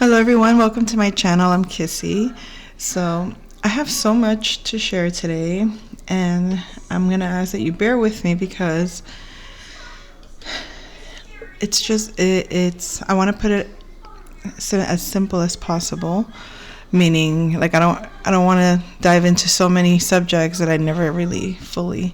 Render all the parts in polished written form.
Hello everyone, welcome to my channel. I'm Kissy. So I have so much to share today, and I'm gonna ask that you bear with me because it's I want to put it as simple as possible, meaning like I don't want to dive into so many subjects that I never really fully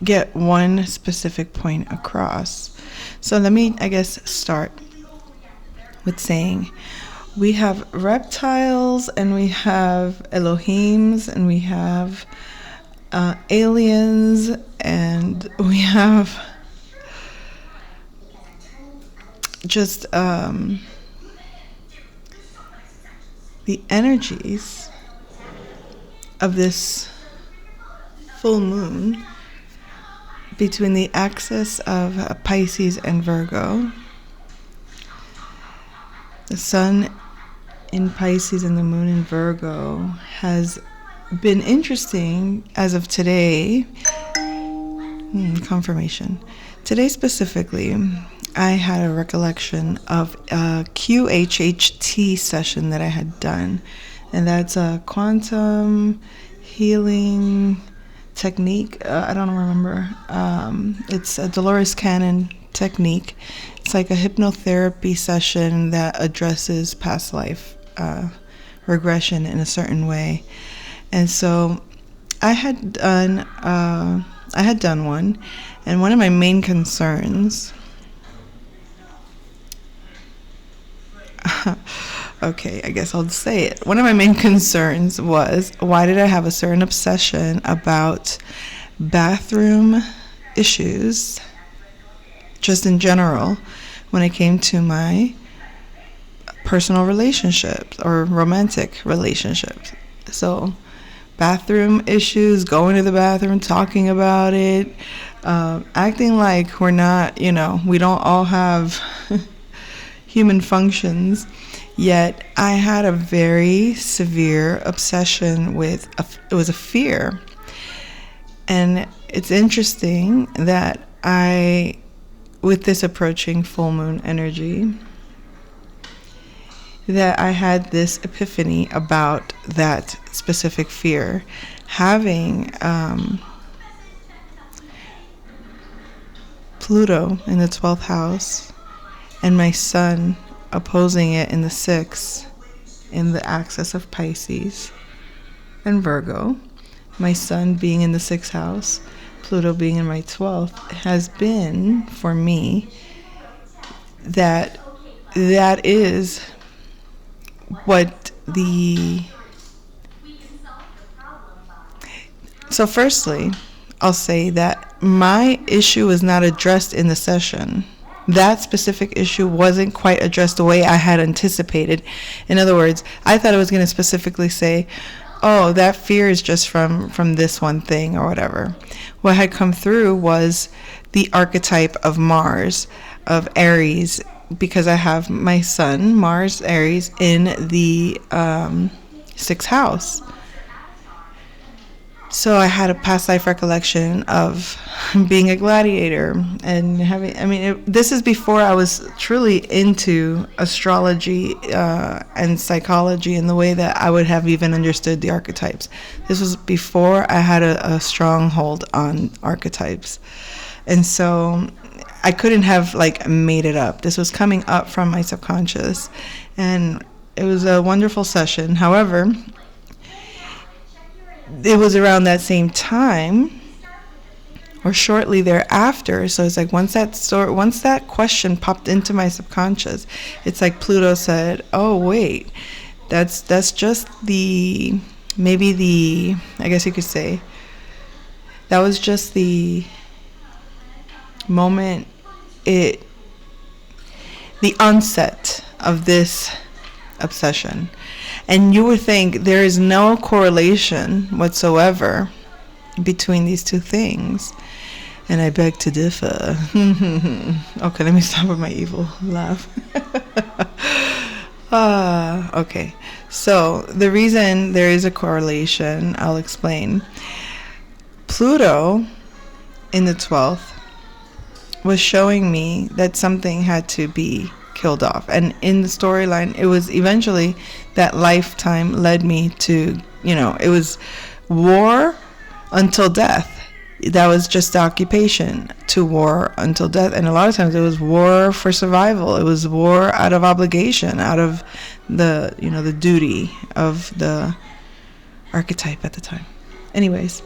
get one specific point across. So let me, I guess, start with saying we have reptiles and we have Elohims and we have aliens and we have just the energies of this full moon between the axis of Pisces and Virgo. The sun in Pisces and the moon in Virgo has been interesting as of today. Confirmation. Today specifically, I had a recollection of a QHHT session that I had done, and that's a quantum healing technique. I don't remember. It's a Dolores Cannon technique. It's like a hypnotherapy session that addresses past life regression in a certain way. And so I had done one, and one of my main concerns okay, I guess I'll say it. One of my main concerns was, why did I have a certain obsession about bathroom issues, just in general, when it came to my personal relationships or romantic relationships. So, bathroom issues, going to the bathroom, talking about it, acting like we're not, we don't all have human functions. Yet I had a very severe obsession with, it was a fear. And it's interesting that with this approaching full moon energy, that I had this epiphany about that specific fear. Having Pluto in the 12th house and my sun opposing it in the 6th, in the axis of Pisces and Virgo, my sun being in the 6th house, Pluto being in my 12th, has been for me that is what so firstly, I'll say that my issue was not addressed in the session. That specific issue wasn't quite addressed the way I had anticipated. In other words, I thought it was going to specifically say, oh, that fear is just from this one thing or whatever. What had come through was the archetype of Mars, of Aries, because I have my sun, Mars, Aries, in the 6th house. So I had a past life recollection of being a gladiator and this is before I was truly into astrology and psychology in the way that I would have even understood the archetypes. This was before I had a strong hold on archetypes. And so I couldn't have made it up. This was coming up from my subconscious, and it was a wonderful session. However, it was around that same time or shortly thereafter. So it's like once that question popped into my subconscious, it's like Pluto said, oh wait, that's just I guess you could say that was just the moment, the onset of this obsession. And you would think there is no correlation whatsoever between these two things. And I beg to differ. Okay, let me stop with my evil laugh. Okay, so the reason there is a correlation, I'll explain. Pluto in the 12th was showing me that something had to be killed off. And in the storyline, it was eventually that lifetime led me to, it was war until death. That was just the occupation, to war until death. And a lot of times it was war for survival. It was war out of obligation, out of the duty of the archetype at the time. Anyways,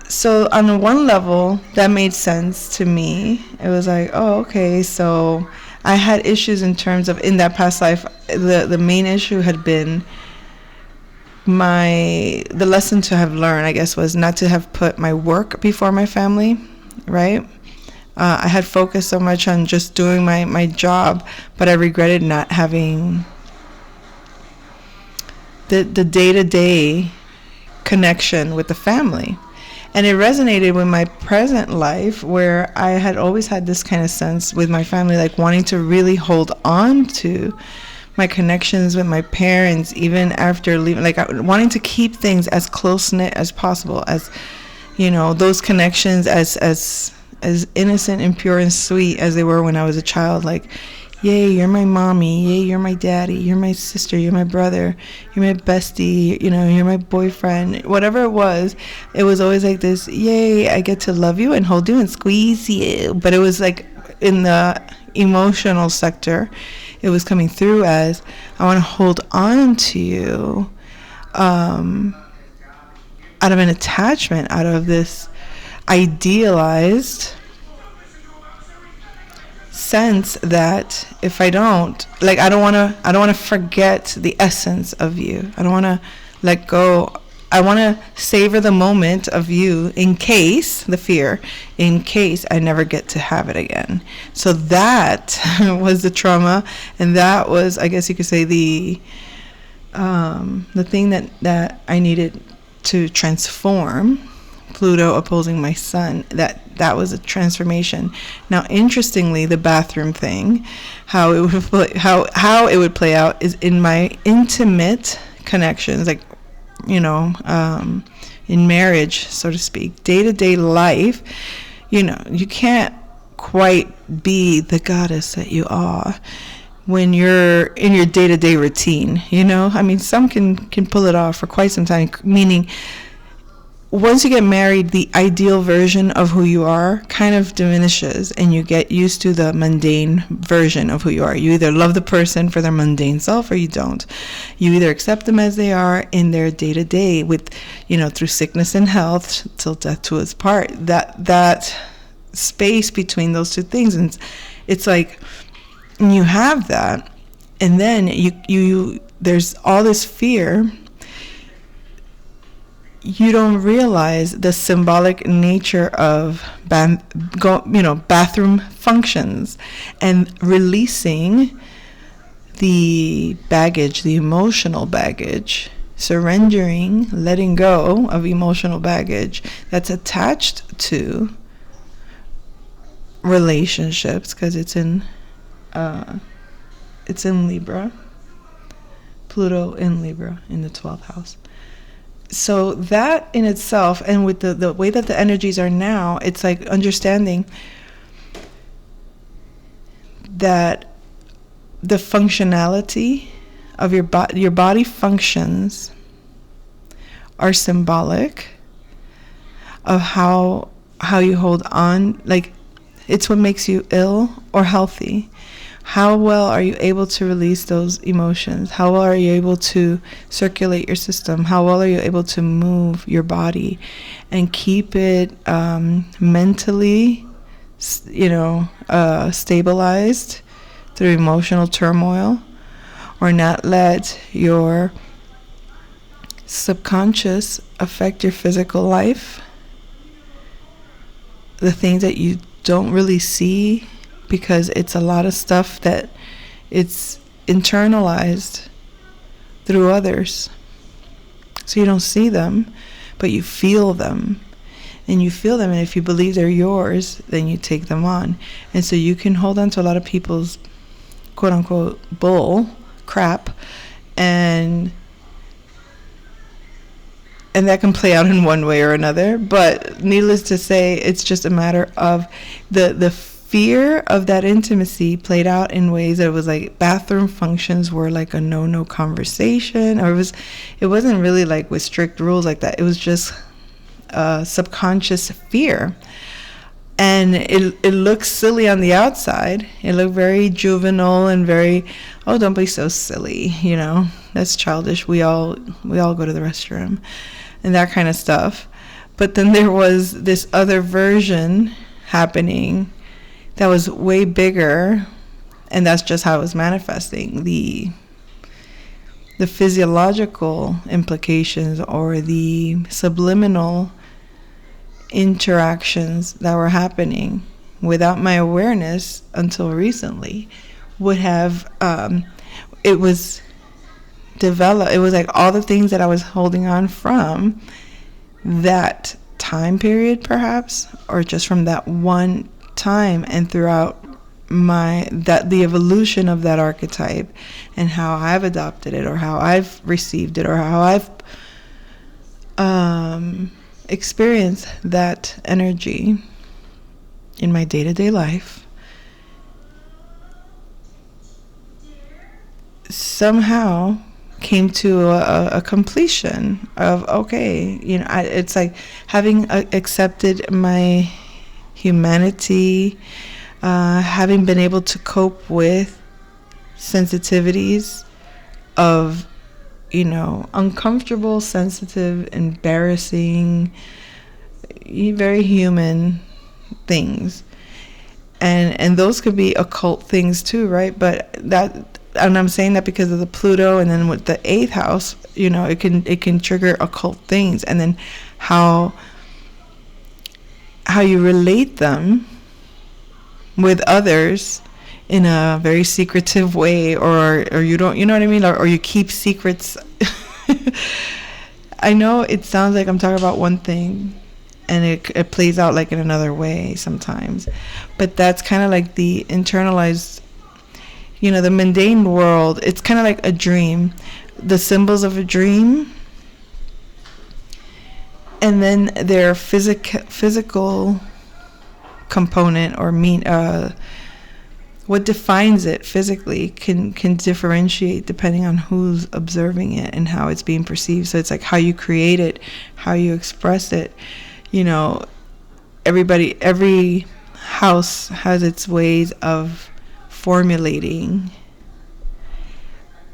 so on one level that made sense to me. It was like, oh, okay, so I had issues in terms of, in that past life, the main issue had been the lesson to have learned, I guess, was not to have put my work before my family, right? I had focused so much on just doing my job, but I regretted not having the day-to-day connection with the family. And it resonated with my present life, where I had always had this kind of sense with my family, like wanting to really hold on to my connections with my parents, even after leaving, like wanting to keep things as close-knit as possible, as, those connections as innocent and pure and sweet as they were when I was a child. Like, yay, you're my mommy, yay, you're my daddy, you're my sister, you're my brother, you're my bestie, you're my boyfriend, whatever it was always like this, yay, I get to love you and hold you and squeeze you. But it was like, in the emotional sector, it was coming through as, I want to hold on to you out of an attachment, out of this idealized sense that if I don't, like, I don't want to forget the essence of you. I don't want to let go. I want to savor the moment of you, in case I never get to have it again. So that was the trauma, and that was, I guess you could say, the thing that I needed to transform. Pluto opposing my sun, that was a transformation. Now, interestingly, the bathroom thing, how it would play out is in my intimate connections, like, in marriage, so to speak, day-to-day life. You can't quite be the goddess that you are when you're in your day-to-day routine. I mean, some can pull it off for quite some time, meaning once you get married, the ideal version of who you are kind of diminishes, and you get used to the mundane version of who you are. You either love the person for their mundane self, or you don't. You either accept them as they are in their day-to-day, with, through sickness and health, till death do us part. That space between those two things, and it's like, you have that, and then you there's all this fear. You don't realize the symbolic nature of bathroom functions, and releasing the baggage, the emotional baggage, surrendering, letting go of emotional baggage that's attached to relationships, because it's in Libra, Pluto in Libra in the 12th house. So that in itself, and with the way that the energies are now, it's like understanding that the functionality of your body functions are symbolic of how you hold on. Like, it's what makes you ill or healthy. How well are you able to release those emotions? How well are you able to circulate your system? How well are you able to move your body and keep it mentally, stabilized through emotional turmoil, or not let your subconscious affect your physical life? The things that you don't really see, because it's a lot of stuff that it's internalized through others. So you don't see them, but you feel them. And you feel them, and if you believe they're yours, then you take them on. And so you can hold on to a lot of people's quote-unquote bull crap, and that can play out in one way or another. But needless to say, it's just a matter of the fear of that intimacy played out in ways that it was like bathroom functions were like a no conversation, or it wasn't really like with strict rules like that. It was just subconscious fear. And it looks silly on the outside. It looked very juvenile and very, oh, don't be so silly, you know, that's childish. We all go to the restroom and that kind of stuff. But then there was this other version happening that was way bigger, and that's just how it was manifesting. The physiological implications or the subliminal interactions that were happening without my awareness until recently would have it was developed. It was like all the things that I was holding on from that time period, perhaps, or just from that one time, and throughout the evolution of that archetype and how I've adopted it or how I've received it or how I've experience that energy in my day-to-day life, somehow came to a completion of, okay, you know, it's like having accepted my humanity, having been able to cope with sensitivities of, you know, uncomfortable, sensitive, embarrassing, very human things. And those could be occult things too, right? But and I'm saying that because of the Pluto, and then with the 8th house, you know, it can trigger occult things, and then how you relate them with others in a very secretive way, or you don't, you know what I mean, or you keep secrets. I know it sounds like I'm talking about one thing and it plays out like in another way sometimes, but that's kind of like the internalized, you know, the mundane world. It's kind of like a dream, the symbols of a dream, and then their physical component or what defines it physically can differentiate depending on who's observing it and how it's being perceived. So it's like how you create it, how you express it. You know, every house has its ways of formulating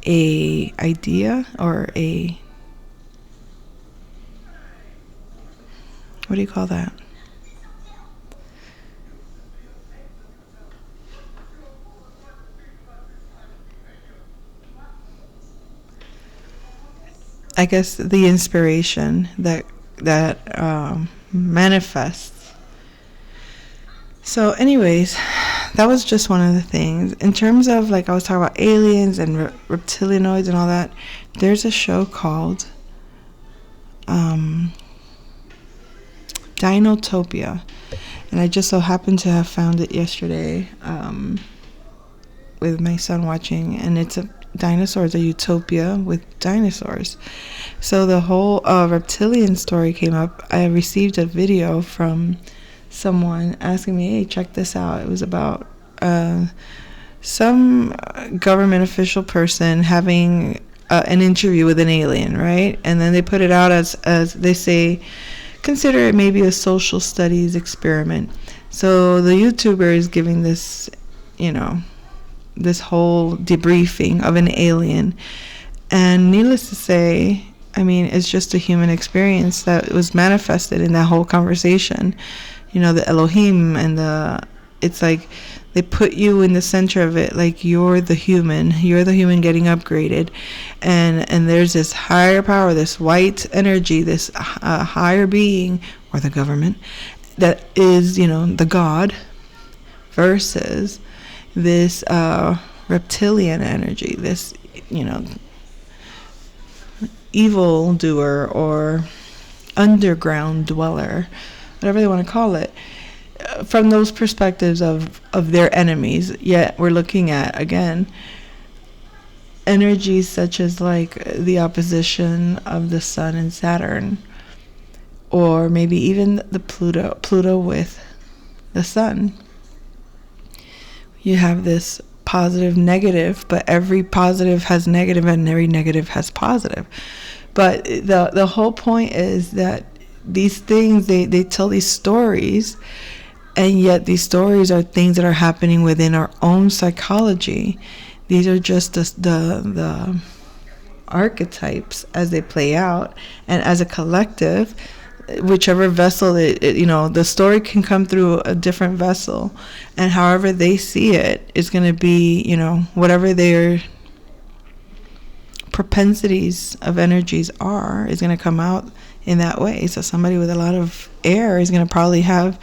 a idea or a, what do you call that? I guess the inspiration that manifests. So anyways, that was just one of the things. In terms of, like, I was talking about aliens and reptilianoids and all that, there's a show called Dinotopia, and I just so happened to have found it yesterday with my son watching, and it's a utopia with dinosaurs. So the whole reptilian story came up. I received a video from someone asking me, hey, check this out. It was about some government official person having an interview with an alien, right? And then they put it out as they say, consider it maybe a social studies experiment. So the YouTuber is giving this, you know, this whole debriefing of an alien, and needless to say, I mean, it's just a human experience that was manifested in that whole conversation. You know, the Elohim and it's like they put you in the center of it, like you're the human getting upgraded, and there's this higher power, this white energy, this higher being, or the government, that is, you know, the God, versus this reptilian energy, this, you know, evil doer or underground dweller, whatever they want to call it, from those perspectives of their enemies. Yet we're looking at, again, energies such as like the opposition of the Sun and Saturn, or maybe even the Pluto with the Sun. you have this positive, negative, but every positive has negative and every negative has positive. But the whole point is that these things, they tell these stories, and yet these stories are things that are happening within our own psychology. These are just the archetypes as they play out, and as a collective, whichever vessel the story can come through a different vessel, and however they see it is going to be, whatever their propensities of energies is going to come out in that way. So somebody with a lot of air is going to probably have,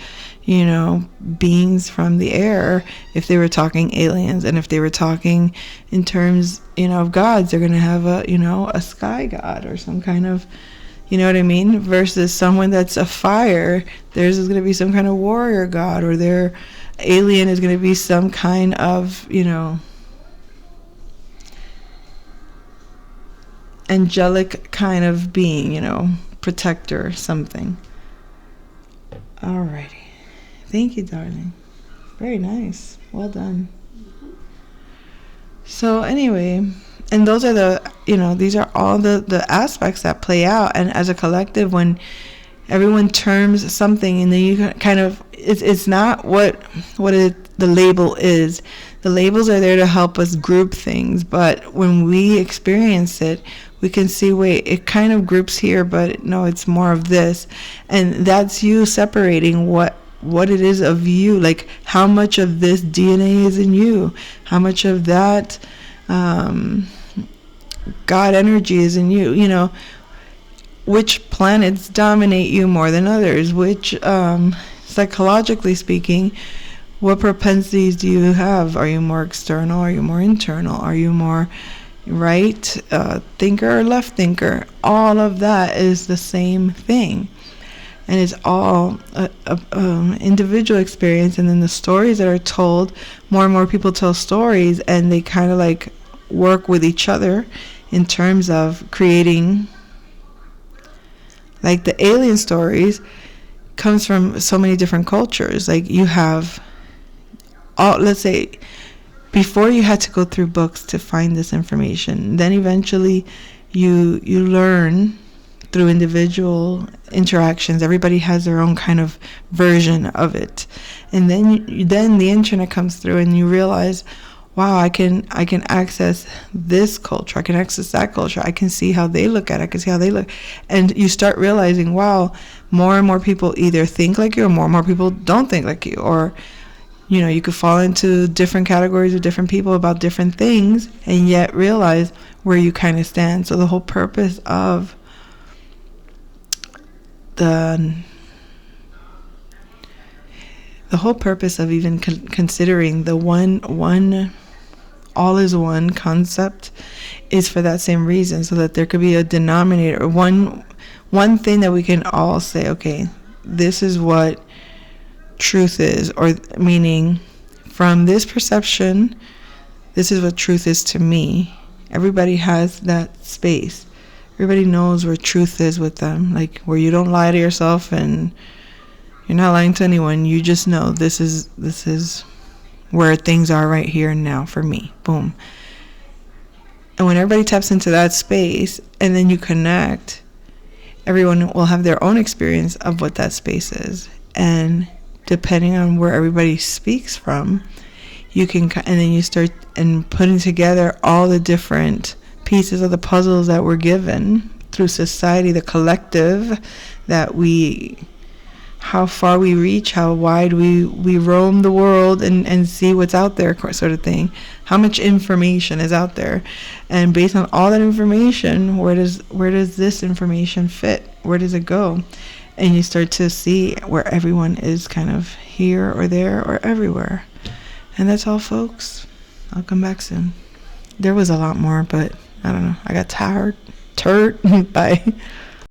beings from the air if they were talking aliens. And if they were talking in terms, of gods, they're going to have a sky god or some kind of, you know what I mean? Versus someone that's a fire, theirs is going to be some kind of warrior god, or their alien is going to be some kind of, angelic kind of being, protector or something. Alrighty. Thank you, darling. Very nice. Well done. So anyway, and those are these are all the aspects that play out. And as a collective, when everyone terms something, and then you kind of, it's not what the label is. The labels are there to help us group things, but when we experience it, we can see, wait, it kind of groups here, but no, it's more of this. And that's you separating what it is of you, like how much of this DNA is in you, how much of that God energy is in you, which planets dominate you more than others, which psychologically speaking, what propensities do you have? Are you more external? Are you more internal? Are you more right thinker or left thinker? All of that is the same thing. And it's all a individual experience. And then the stories that are told, more and more people tell stories, and they kind of like work with each other in terms of creating, like the alien stories comes from so many different cultures. Like you have let's say before you had to go through books to find this information, then eventually you learn through individual interactions. Everybody has their own kind of version of it, and then the internet comes through, and you realize, wow, I can access this culture, I can access that culture, I can see how they look at it, I can see how they look, and you start realizing, wow, more and more people either think like you, or more and more people don't think like you, or you could fall into different categories of different people about different things, and yet realize where you kind of stand. So the whole purpose of the whole purpose of even considering the one all is one concept is for that same reason, so that there could be a denominator, one thing that we can all say, okay, this is what truth is, or meaning from this perception, this is what truth is to me. Everybody has that space. Everybody knows where truth is with them, like where you don't lie to yourself and you're not lying to anyone. You just know this is where things are right here and now for me. Boom. And when everybody taps into that space and then you connect, everyone will have their own experience of what that space is. And depending on where everybody speaks from, you can, and then you start and putting together all the different pieces of the puzzles that we're given through society, the collective, how far we reach, how wide we roam the world and see what's out there, sort of thing. How much information is out there, and based on all that information, where does this information fit? Where does it go? And you start to see where everyone is kind of here or there or everywhere. And that's all, folks. I'll come back soon. There was a lot more, but I don't know. I got tired. Bye.